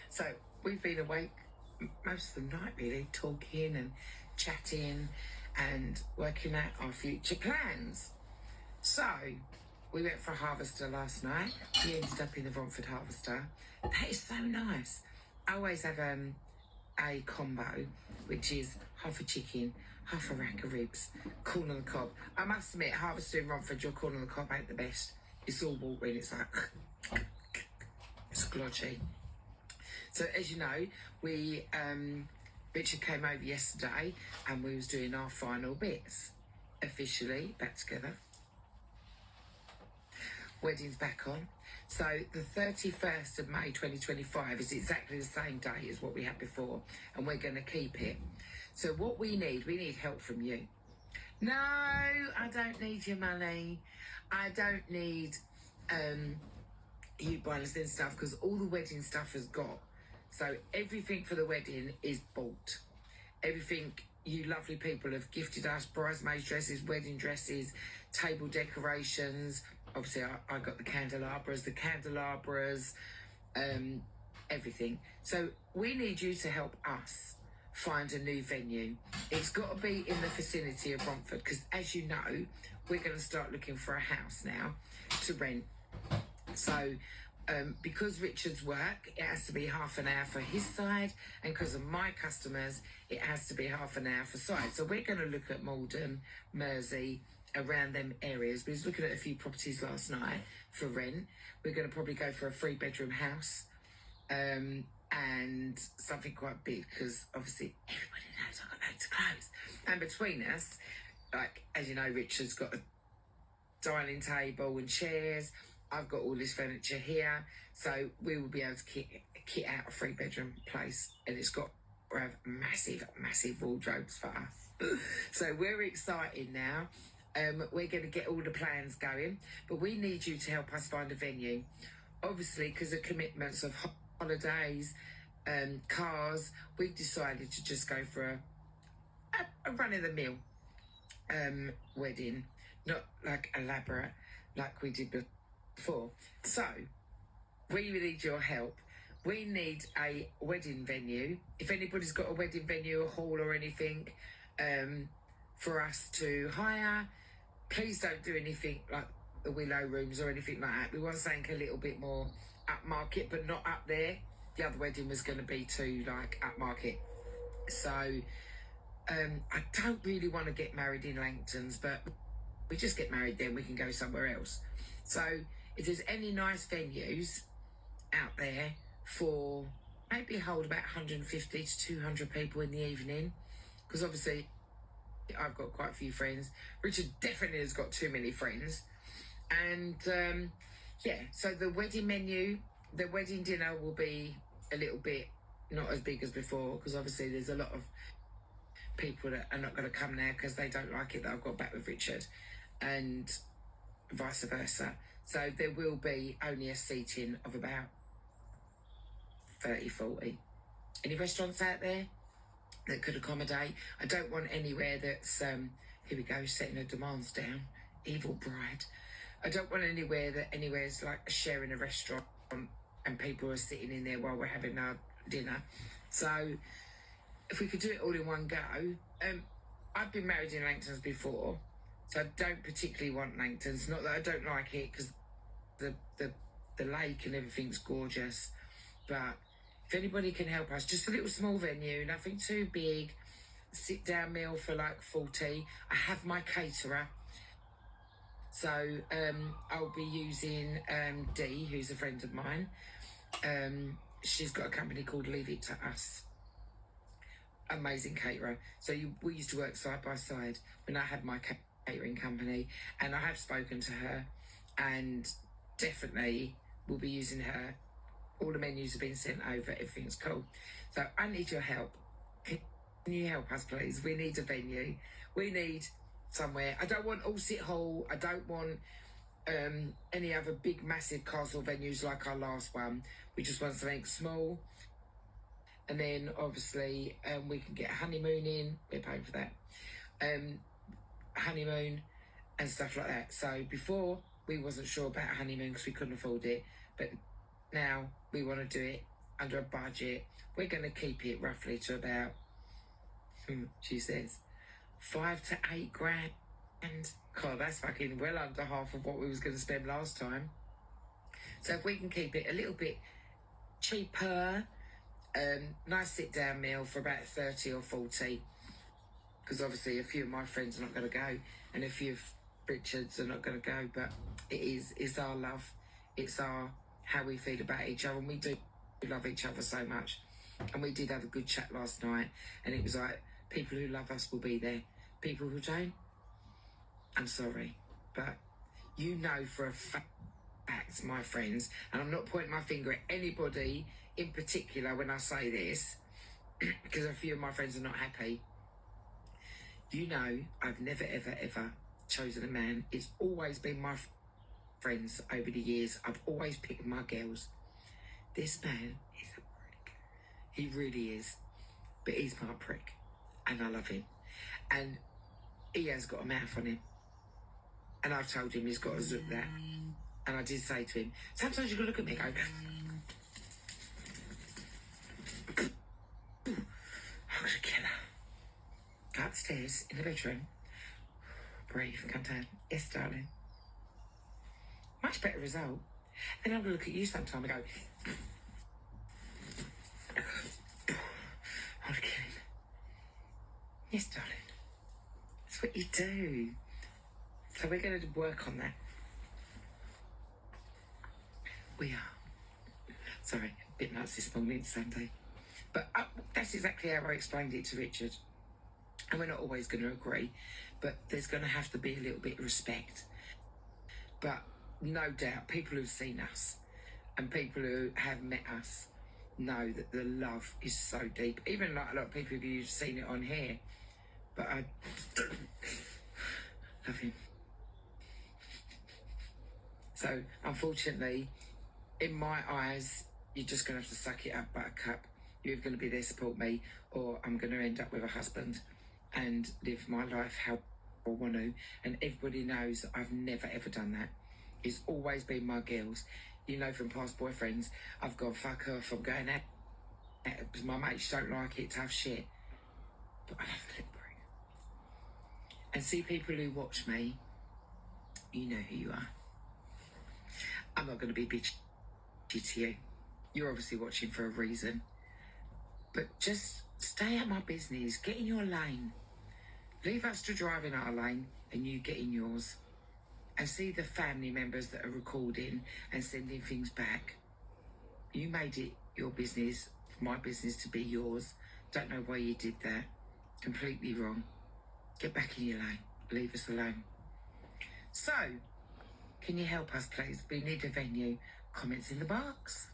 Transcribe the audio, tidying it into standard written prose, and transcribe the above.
So we've been awake most of the night, really, talking and chatting and working out our future plans. So we went for a harvester last night. We ended up in the Romford Harvester. That is so nice. I always have a combo, which is half a chicken, half a rack of ribs, corn on the cob. I must admit, harvester in Romford, your corn on the cob ain't the best. It's all watery and it's like, it's glodgy. So as you know, we Richard came over yesterday and we was doing our final bits. Officially back together. Wedding's back on. So the 31st of May 2025 is exactly the same day as what we had before, and we're going to keep it. So what we need help from you. No, I don't need your money. I don't need you buying us in stuff, because all the wedding stuff has got. So everything for the wedding is bought. Everything you lovely people have gifted us, bridesmaids dresses, wedding dresses, table decorations. Obviously, I got the candelabras, everything. So we need you to help us find a new venue. It's got to be in the vicinity of Romford, because as you know, we're going to start looking for a house now to rent. So because Richard's work, it has to be half an hour for his side, and because of my customers, it has to be half an hour for side. So we're going to look at Malden, Mersey, around them areas. We was looking at a few properties last night for rent. We're going to probably go for a 3-bedroom house and something quite big, because obviously everybody knows I've got loads of clothes. And between us, like, as you know, Richard's got a dining table and chairs. I've got all this furniture here, so we will be able to kit out a 3-bedroom place, and it's got to have massive wardrobes for us. So we're excited now. We're going to get all the plans going, but we need you to help us find a venue. Obviously, because of commitments of holidays, cars, we've decided to just go for a run-of-the-mill wedding, not like elaborate like we did before. So we need your help. We need a wedding venue. If anybody's got a wedding venue, a hall or anything for us to hire, please don't do anything like the Willow Rooms or anything like that. We want something a little bit more upmarket, but not up there. The other wedding was going to be too like upmarket. So I don't really want to get married in Langtons, but we just get married then we can go somewhere else. So if there's any nice venues out there for maybe hold about 150 to 200 people in the evening, because obviously I've got quite a few friends. Richard definitely has got too many friends. And yeah, so the wedding menu, the wedding dinner will be a little bit not as big as before, because obviously there's a lot of people that are not going to come now because they don't like it that I've got back with Richard, and vice versa. So there will be only a seating of about 30, 40. Any restaurants out there that could accommodate? I don't want anywhere that's, here we go, setting her demands down, evil bride. I don't want anywhere's like sharing a restaurant and people are sitting in there while we're having our dinner. So if we could do it all in one go. I've been married in Langtons before, so I don't particularly want Langtons. Not that I don't like it, because the lake and everything's gorgeous. But if anybody can help us, just a little small venue, nothing too big, sit down meal for like 40. I have my caterer. So I'll be using Dee, who's a friend of mine. She's got a company called Leave It To Us. Amazing caterer. So we used to work side by side when I had my catering company, and I have spoken to her, and definitely will be using her. All the menus have been sent over, everything's cool. So I need your help. Can you help us, please? We need a venue. We need somewhere. I don't want All Sit Hall. I don't want any other big, massive castle venues like our last one. We just want something small. And then obviously we can get a honeymoon in. We're paying for that. Honeymoon and stuff like that. So before we wasn't sure about a honeymoon because we couldn't afford it. But now we want to do it under a budget. We're going to keep it roughly to about, she says, 5 to 8 grand. God, that's fucking well under half of what we was going to spend last time. So if we can keep it a little bit cheaper, nice sit-down meal for about 30 or 40, because obviously a few of my friends are not going to go, and a few of Richard's are not going to go, but it's our love. It's our how we feel about each other, and we do love each other so much. And we did have a good chat last night, and it was like, people who love us will be there. People who don't, I'm sorry, but you know for a fact, my friends, and I'm not pointing my finger at anybody in particular when I say this, because a few of my friends are not happy. You know, I've never, ever, ever chosen a man. It's always been my friends over the years. I've always picked my girls. This man is a prick. He really is. But he's my prick. And I love him. And he has got a mouth on him. And I've told him he's got to zook that. And I did say to him, sometimes you can look at me and go, I'm going to kill her. Go upstairs in the bedroom. Breathe, come down. Yes, darling. Much better result. And I'm going to look at you sometime and go, I want to kill him. Yes, darling. That's what you do. So we're going to work on that. We are. Sorry, a bit nuts this morning, it's Sunday. But that's exactly how I explained it to Richard. And we're not always going to agree, but there's going to have to be a little bit of respect. But no doubt, people who've seen us and people who have met us know that the love is so deep. Even like a lot of people who've seen it on here. But I love him. So, unfortunately, in my eyes, you're just going to have to suck it up, buttercup. You're either going to be there to support me, or I'm going to end up with a husband and live my life how I want to. And everybody knows that I've never, ever done that. It's always been my girls. You know, from past boyfriends, I've gone, fuck off, I'm going out. Because my mates don't like it, tough shit. But I love the little break. And see, people who watch me, you know who you are. I'm not going to be bitchy to you. You're obviously watching for a reason. But just stay out my business. Get in your lane. Leave us to drive in our lane and you get in yours. And see the family members that are recording and sending things back. You made it your business, for my business to be yours. Don't know why you did that. Completely wrong. Get back in your lane. Leave us alone. So, can you help us, please? We need a venue. Comments in the box.